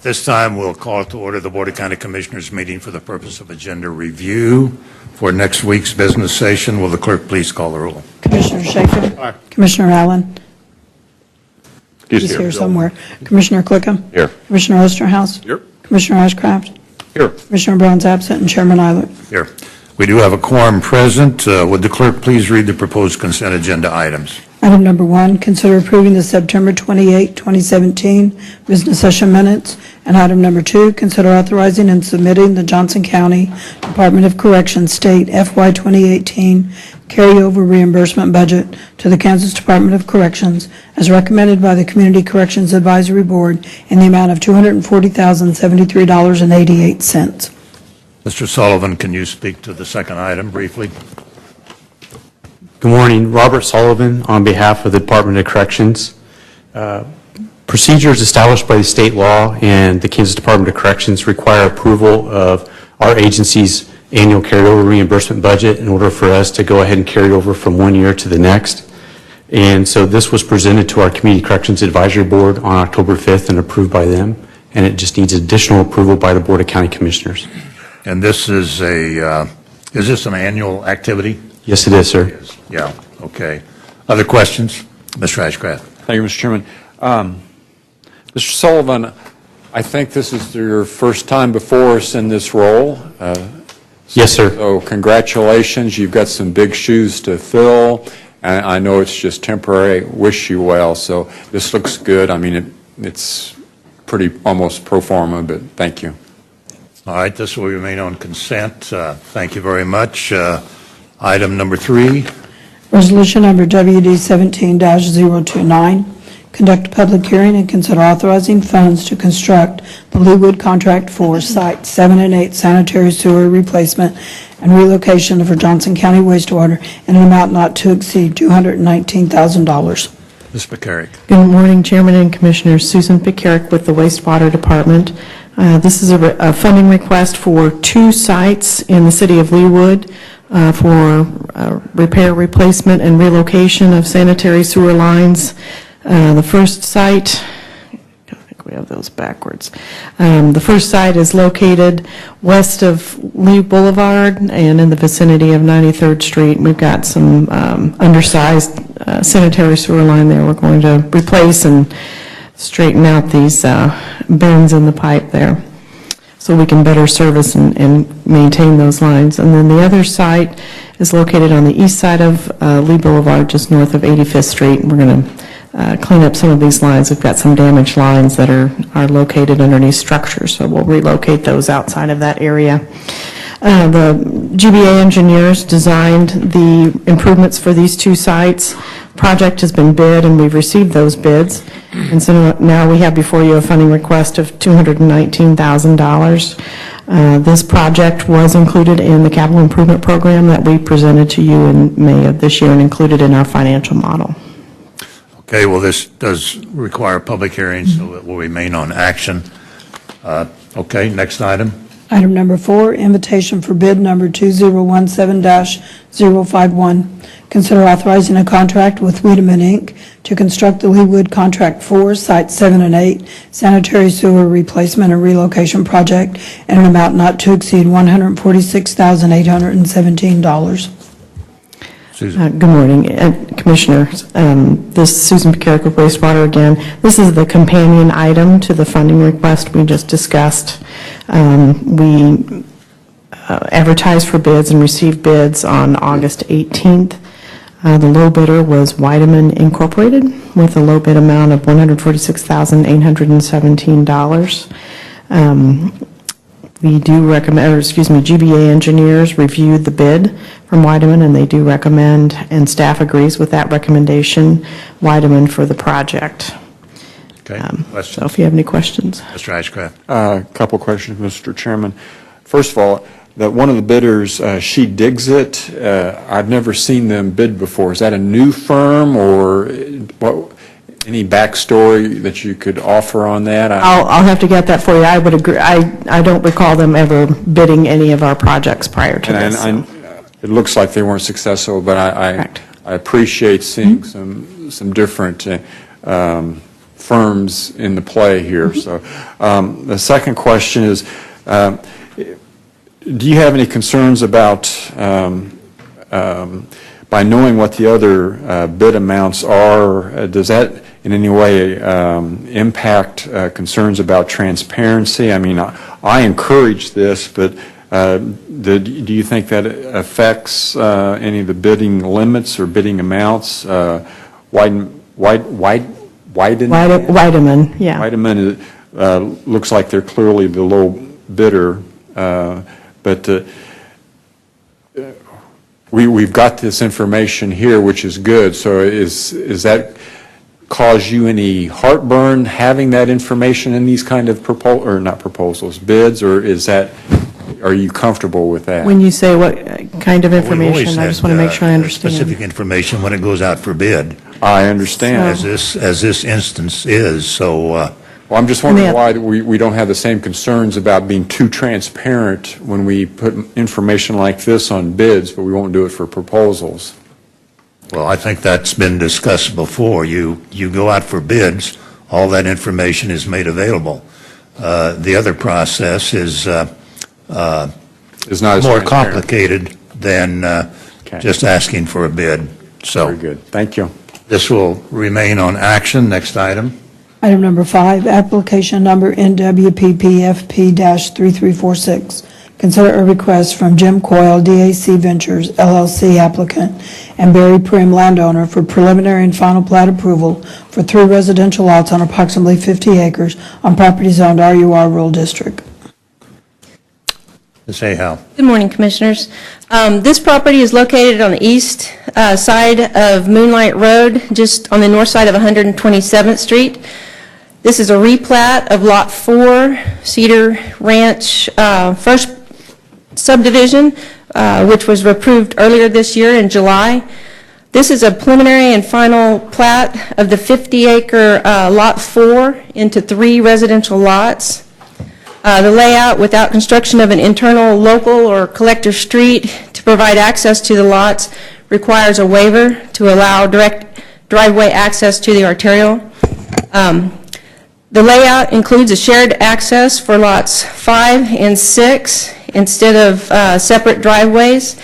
This time, we'll call to order the Board of County Commissioners meeting for the purpose of agenda review for next week's business session. Will the clerk please call the roll? Commissioner Schaefer. Aye. Commissioner Allen. He's here somewhere. Commissioner Clickham. Here. Commissioner Osterhaus. Here. Commissioner Ashcraft. Here. Commissioner Brown's absent, and Chairman Eilert. Here. We do have a quorum present. Would the clerk please read the proposed consent agenda items? Item number 1, consider approving the September 28, 2017 business session minutes. And item number 2, consider authorizing and submitting the Johnson County Department of Corrections State FY 2018 carryover reimbursement budget to the Kansas Department of Corrections as recommended by the Community Corrections Advisory Board in the amount of $240,073.88. Mr. Sullivan, can you speak to the second item briefly? Good morning. Robert Sullivan on behalf of the Department of Corrections. Procedures established by the state law and the Kansas Department of Corrections require approval of our agency's annual carryover reimbursement budget in order for us to go ahead and carry over from one year to the next. And so this was presented to our Community Corrections Advisory Board on October 5th and approved by them, and it just needs additional approval by the Board of County Commissioners. And this is is this an annual activity? Yes, it is, sir. It is. Yeah, okay. Other questions? Mr. Ashcraft. Thank you, Mr. Chairman. Mr. Sullivan, I think this is your first time before us in this role. Yes, sir. So congratulations. You've got some big shoes to fill. And I know it's just temporary. Wish you well. So this looks good. I mean, it's pretty almost pro forma, but thank you. All right, this will remain on consent. Thank you very much. Item number 3. Resolution number WD 17-029. Conduct a public hearing and consider authorizing funds to construct the Leewood Contract 4 Site 7 and 8 sanitary sewer replacement and relocation for Johnson County wastewater in an amount not to exceed $219,000. Ms. McCarrick. Good morning, Chairman and Commissioners. Susan Picaric with the Wastewater Department. This is a funding request for 2 sites in the city of Leewood for repair, replacement, and relocation of sanitary sewer lines. The first site, I think we have those backwards. The first site is located west of Lee Boulevard and in the vicinity of 93rd Street. We've got some undersized sanitary sewer line there we're going to replace and straighten out these bends in the pipe there so we can better service and maintain those lines. And then the other site is located on the east side of Lee Boulevard, just north of 85th Street. And we're going to clean up some of these lines. We've got some damaged lines that are located underneath structures, so we'll relocate those outside of that area. The GBA engineers designed the improvements for these 2 sites. Project has been bid, and we've received those bids. And so now we have before you a funding request of $219,000. This project was included in the capital improvement program that we presented to you in May of this year and included in our financial model. Okay, well, this does require a public hearing, so it will remain on action. Okay, next item. Item number 4, invitation for bid number 2017-051. Consider authorizing a contract with Wiedemann, Inc. to construct the Leewood Contract 4, Site 7 and 8, sanitary sewer replacement and relocation project in an amount not to exceed $146,817. Susan. Good morning, Commissioners. This is Susan Picaric with Wastewater again. This is the companion item to the funding request we just discussed. We advertised for bids and received bids on August 18th. The low bidder was Wiedemann Incorporated with a low bid amount of $146,817. We do recommend, GBA engineers reviewed the bid from Wiedemann, and they do recommend, and staff agrees with that recommendation, Wiedemann for the project. Okay, questions? So if you have any questions. Mr. Ashcraft. A couple questions, Mr. Chairman. First of all, that one of the bidders, She Digs It, I've never seen them bid before. Is that a new firm, or what? Any backstory that you could offer on that? I'll have to get that for you. I would agree. I don't recall them ever bidding any of our projects prior to this. It looks like they weren't successful, but I appreciate seeing some different firms firms in the play here. So the second question is, do you have any concerns about, by knowing what the other bid amounts are, does that in any way impact concerns about transparency? I mean, I encourage this, but do you think that affects any of the bidding limits or bidding amounts? Weideman, yeah. Weideman looks like they're clearly the low bidder, but we've got this information here, which is good. So is that cause you any heartburn having that information in these kind of bids, or is that, are you comfortable with that? When you say what kind of We've always information, I just had, want to make sure I understand. Specific information when it goes out for bid, I understand. as this instance is, so... Well, I'm just wondering why we don't have the same concerns about being too transparent when we put information like this on bids, but we won't do it for proposals. Well, I think that's been discussed before. You go out for bids, all that information is made available. The other process is It's not as more transparent. complicated than Okay. just asking for a bid. So Very good. Thank you. this will remain on action. Next item. Item number 5, application number NWPPFP-3346. Consider a request from Jim Coyle, DAC Ventures LLC applicant, and Barry Prim landowner for preliminary and final plat approval for 3 residential lots on approximately 50 acres on property zoned RUR Rural District. Ms. Ahau. Good morning, Commissioners. This property is located on the east side of Moonlight Road, just on the north side of 127th Street. This is a replat of Lot 4, Cedar Ranch, first subdivision, which was approved earlier this year in July. This is a preliminary and final plat of the 50-acre Lot 4 into 3 residential lots. The layout without construction of an internal local or collector street to provide access to the lots requires a waiver to allow direct driveway access to the arterial. The layout includes a shared access for lots 5 and 6 instead of separate driveways,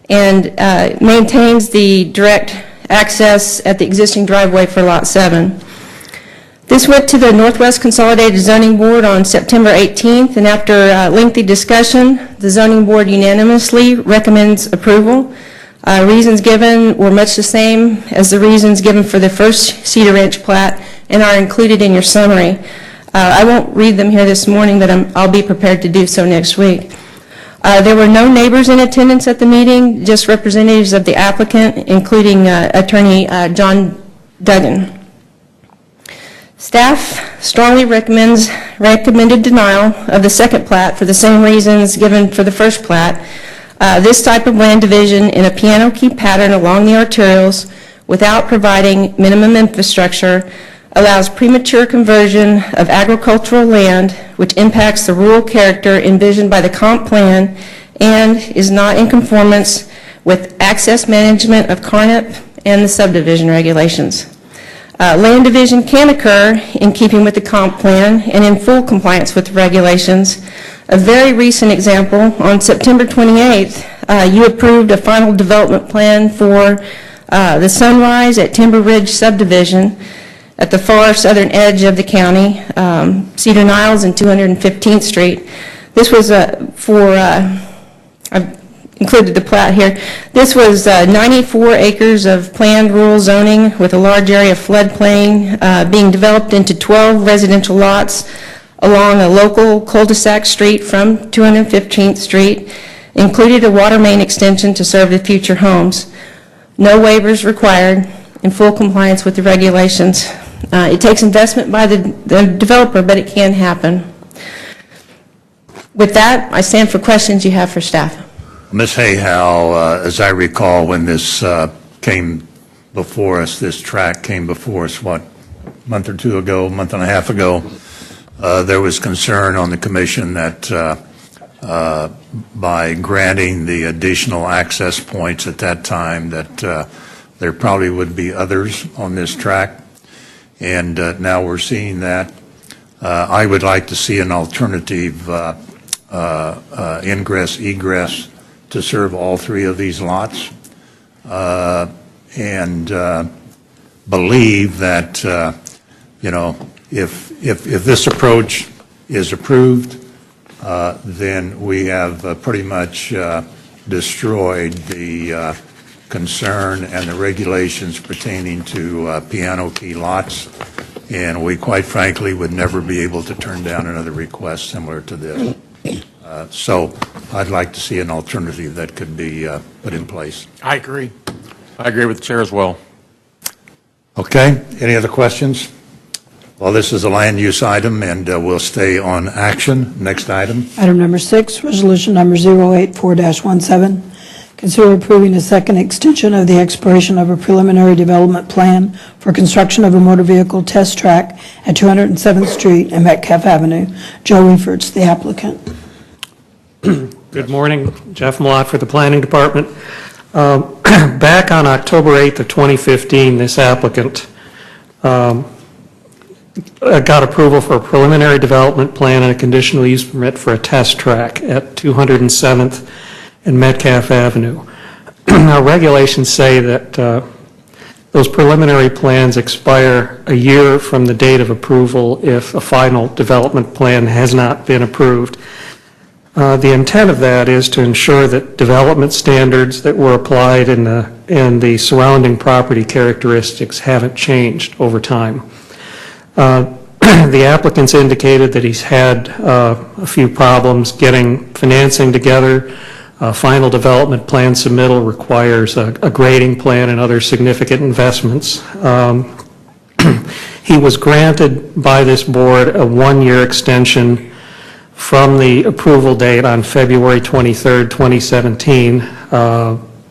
and maintains the direct access at the existing driveway for Lot 7. This went to the Northwest Consolidated Zoning Board on September 18th, and after lengthy discussion, the Zoning Board unanimously recommends approval. Reasons given were much the same as the reasons given for the first Cedar Ranch plat and are included in your summary. I won't read them here this morning, but I'll be prepared to do so next week. There were no neighbors in attendance at the meeting, just representatives of the applicant, including Attorney John Duggan. Staff strongly recommended denial of the second plat for the same reasons given for the first plat. This type of land division in a piano key pattern along the arterials without providing minimum infrastructure allows premature conversion of agricultural land, which impacts the rural character envisioned by the comp plan and is not in conformance with access management of CARNIP and the subdivision regulations. Land division can occur in keeping with the comp plan and in full compliance with the regulations. A very recent example, on September 28th, you approved a final development plan for the Sunrise at Timber Ridge subdivision at the far southern edge of the county, Cedar Niles and 215th Street. This was I've included the plat here. This was 94 acres of planned rural zoning with a large area of floodplain being developed into 12 residential lots along a local cul-de-sac street from 215th Street, included a water main extension to serve the future homes. No waivers required, in full compliance with the regulations. It takes investment by the developer, but it can happen. With that, I stand for questions you have for staff. Ms. Ahau, as I recall, when this came before us, this tract came before us, what, a month or two ago, a month and a half ago, there was concern on the commission that by granting the additional access points at that time that there probably would be others on this tract. and now we're seeing that. I would like to see an alternative ingress, egress to serve all three of these lots, and believe that, if this approach is approved, then we have pretty much destroyed the concern and the regulations pertaining to piano key lots, and we quite frankly would never be able to turn down another request similar to this. So I'd like to see an alternative that could be put in place. I agree. I agree with the chair as well. Okay, any other questions? Well, this is a land use item, and we'll stay on action. Next item. Item number 6, resolution number 084-17. Consider approving a second extension of the expiration of a preliminary development plan for construction of a motor vehicle test track at 207th Street and Metcalf Avenue. Joe Reifert's the applicant. Good morning, Jeff Malott for the Planning Department. Back on October 8th of 2015, this applicant got approval for a preliminary development plan and a conditional use permit for a test track at 207th and Metcalf Avenue. Our regulations say that those preliminary plans expire a year from the date of approval if a final development plan has not been approved. The intent of that is to ensure that development standards that were applied in the surrounding property characteristics haven't changed over time. The applicant's indicated that he's had a few problems getting financing together. Final development plan submittal requires a grading plan and other significant investments. He was granted by this board a one-year extension from the approval date on February 23rd, 2017,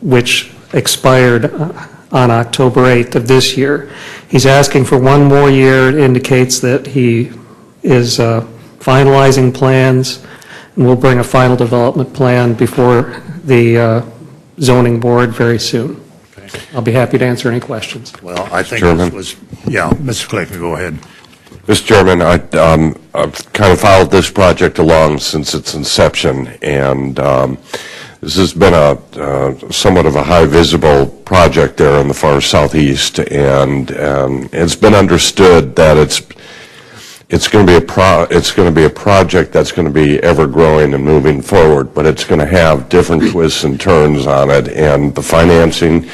which expired on October 8th of this year. He's asking for one more year. It indicates that he is finalizing plans, and we'll bring a final development plan before the zoning board very soon. I'll be happy to answer any questions. Well, I think Chairman. this was, yeah, Mr. Clayton, go ahead. Mr. Chairman, I've kind of followed this project along since its inception, and this has been a somewhat of a high visible project there in the far southeast, and it's been understood that it's going to be a project that's going to be ever growing and moving forward, but it's going to have different twists and turns on it, and the financing,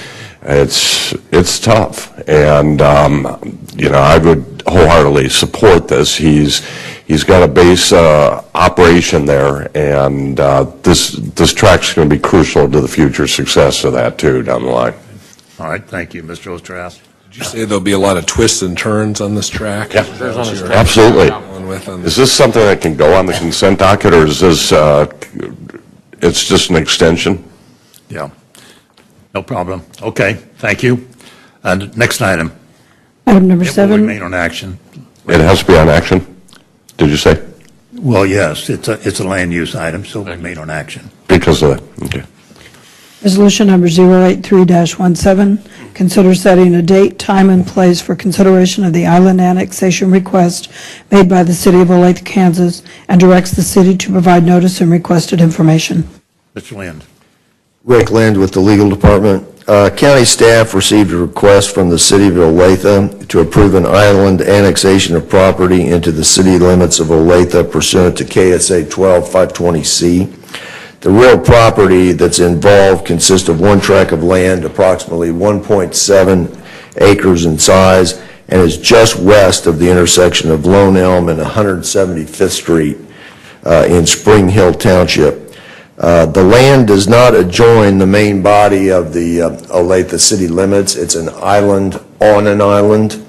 it's tough, and I would wholeheartedly support this. He's got a base operation there, and this track's going to be crucial to the future success of that too down the line. All right, thank you, Mr. Osterhaus. Did you say there'll be a lot of twists and turns on this track? Yeah, absolutely. Is this something that can go on the consent docket, or is this it's just an extension? Yeah, no problem. Okay, thank you. And next item. Item number It will 7. remain on action. It has to be on action, did you say? Well, yes, it's a land use item, so it will remain on action. Because of that, okay. Resolution number 083-17, consider setting a date, time, and place for consideration of the island annexation request made by the City of Olathe, Kansas, and directs the city to provide notice and requested information. Mr. Lind. Rick Lind with the Legal Department. County staff received a request from the City of Olathe to approve an island annexation of property into the city limits of Olathe pursuant to KSA 12-520C. The real property that's involved consists of one tract of land, approximately 1.7 acres in size, and is just west of the intersection of Lone Elm and 175th Street in Spring Hill Township. The land does not adjoin the main body of the Olathe city limits. It's an island on an island,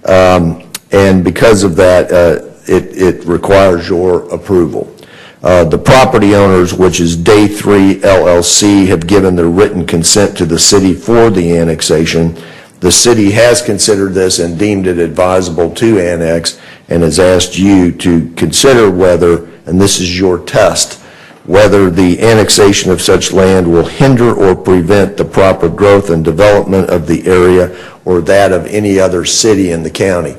and because of that, it requires your approval. The property owners, which is Day 3 LLC, have given their written consent to the city for the annexation. The city has considered this and deemed it advisable to annex, and has asked you to consider whether, and this is your test, whether the annexation of such land will hinder or prevent the proper growth and development of the area or that of any other city in the county.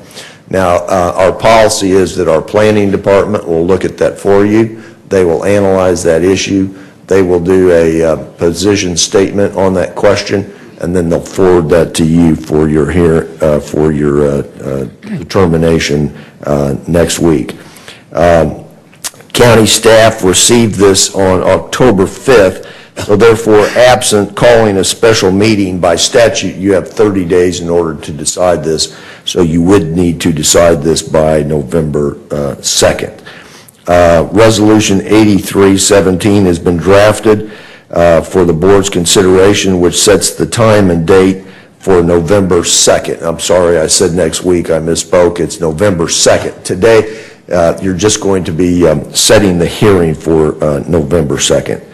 Now, our policy is that our planning department will look at that for you. They will analyze that issue. They will do a position statement on that question, and then they'll forward that to you for your determination next week. County staff received this on October 5th, so therefore, absent calling a special meeting by statute, you have 30 days in order to decide this, so you would need to decide this by November 2nd. Resolution 8317 has been drafted for the board's consideration, which sets the time and date for November 2nd. I'm sorry, I said next week, I misspoke. It's November 2nd. Today, you're just going to be setting the hearing for November 2nd.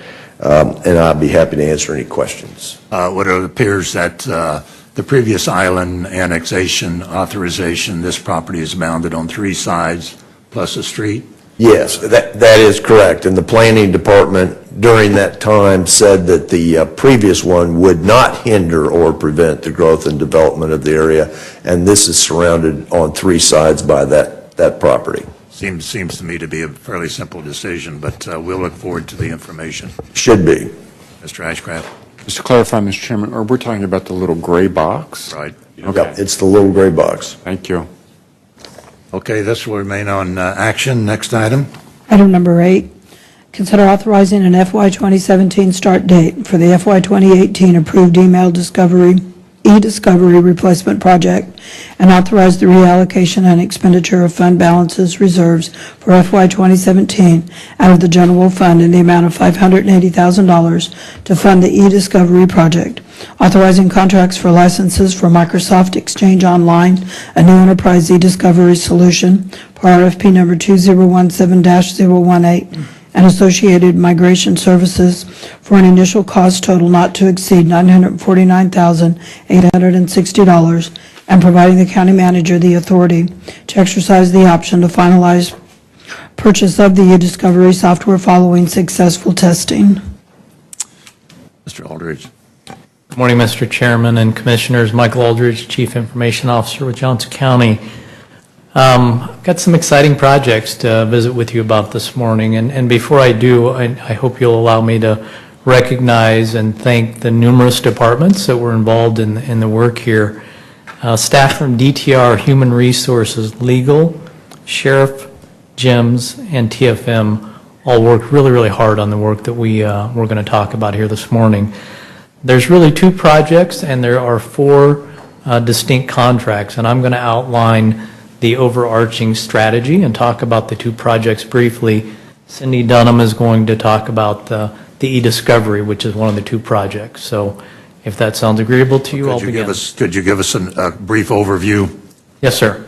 And I'll be happy to answer any questions. What it appears that the previous island annexation authorization, this property is bounded on 3 sides plus a street? Yes, that is correct. And the planning department during that time said that the previous one would not hinder or prevent the growth and development of the area, and this is surrounded on 3 sides by that property. Seems to me to be a fairly simple decision, but we'll look forward to the information. Should be. Mr. Ashcraft? Just to clarify, Mr. Chairman, are we talking about the little gray box? Right. Okay. Yep, it's the little gray box. Thank you. Okay, this will remain on action. Next item. Item number 8, consider authorizing an FY 2017 start date for the FY 2018 approved e-discovery replacement project and authorize the reallocation and expenditure of fund balances reserves for FY 2017 out of the general fund in the amount of $580,000 to fund the e-discovery project, authorizing contracts for licenses for Microsoft Exchange Online, a new enterprise e-discovery solution, per RFP number 2017-018, and associated migration services for an initial cost total not to exceed $949,860, and providing the county manager the authority to exercise the option to finalize purchase of the e-discovery software following successful testing. Mr. Aldridge. Good morning, Mr. Chairman and Commissioners. Michael Aldridge, Chief Information Officer with Johnson County. I've got some exciting projects to visit with you about this morning, and before I do, I hope you'll allow me to recognize and thank the numerous departments that were involved in the work here. Staff from DTR, Human Resources, Legal, Sheriff, GEMS, and TFM all worked really, really hard on the work that we're going to talk about here this morning. There's really 2 projects, and there are 4 distinct contracts, and I'm going to outline the overarching strategy and talk about the 2 projects briefly. Cindy Dunham is going to talk about the e-discovery, which is one of the 2 projects. So if that sounds agreeable to you, I'll begin. Could you give us a brief overview? Yes, sir.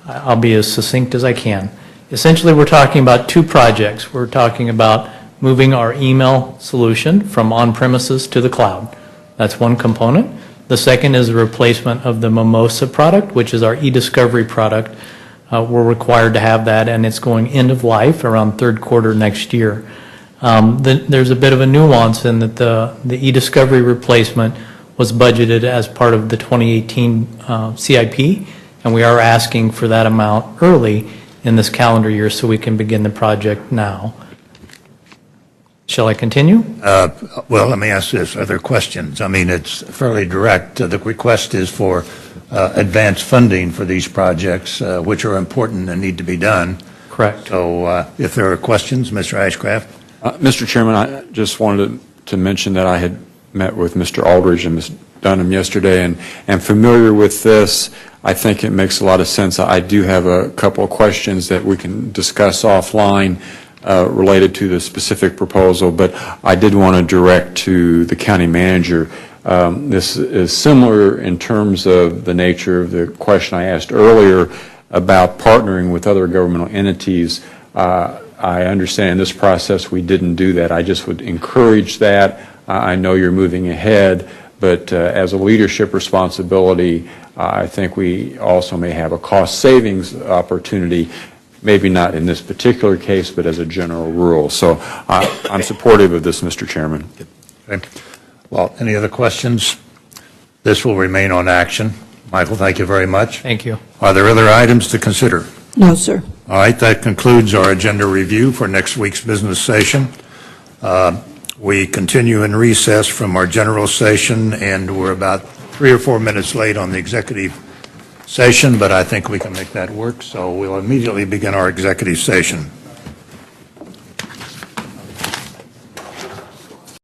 I'll be as succinct as I can. Essentially, we're talking about 2 projects. We're talking about moving our email solution from on-premises to the cloud. That's one component. The second is the replacement of the Mimosa product, which is our e-discovery product. We're required to have that, and it's going end of life around 3rd quarter next year. There's a bit of a nuance in that the e-discovery replacement was budgeted as part of the 2018 CIP, and we are asking for that amount early in this calendar year so we can begin the project now. Shall I continue? Well, let me ask this. Are there questions? I mean, it's fairly direct. The request is for advanced funding for these projects, which are important and need to be done. Correct. So if there are questions, Mr. Ashcraft? Mr. Chairman, I just wanted to mention that I had met with Mr. Aldridge and Ms. Dunham yesterday and am familiar with this. I think it makes a lot of sense. I do have a couple of questions that we can discuss offline related to the specific proposal, but I did want to direct to the county manager. This is similar in terms of the nature of the question I asked earlier about partnering with other governmental entities. I understand in this process we didn't do that. I just would encourage that. I know you're moving ahead, but as a leadership responsibility, I think we also may have a cost savings opportunity. maybe not in this particular case, but as a general rule. So I'm supportive of this, Mr. Chairman. Okay. Well, any other questions? This will remain on action. Michael, thank you very much. Thank you. Are there other items to consider? No, sir. All right, that concludes our agenda review for next week's business session. We continue in recess from our general session, and we're about 3 or 4 minutes late on the executive session, but I think we can make that work, so we'll immediately begin our executive session.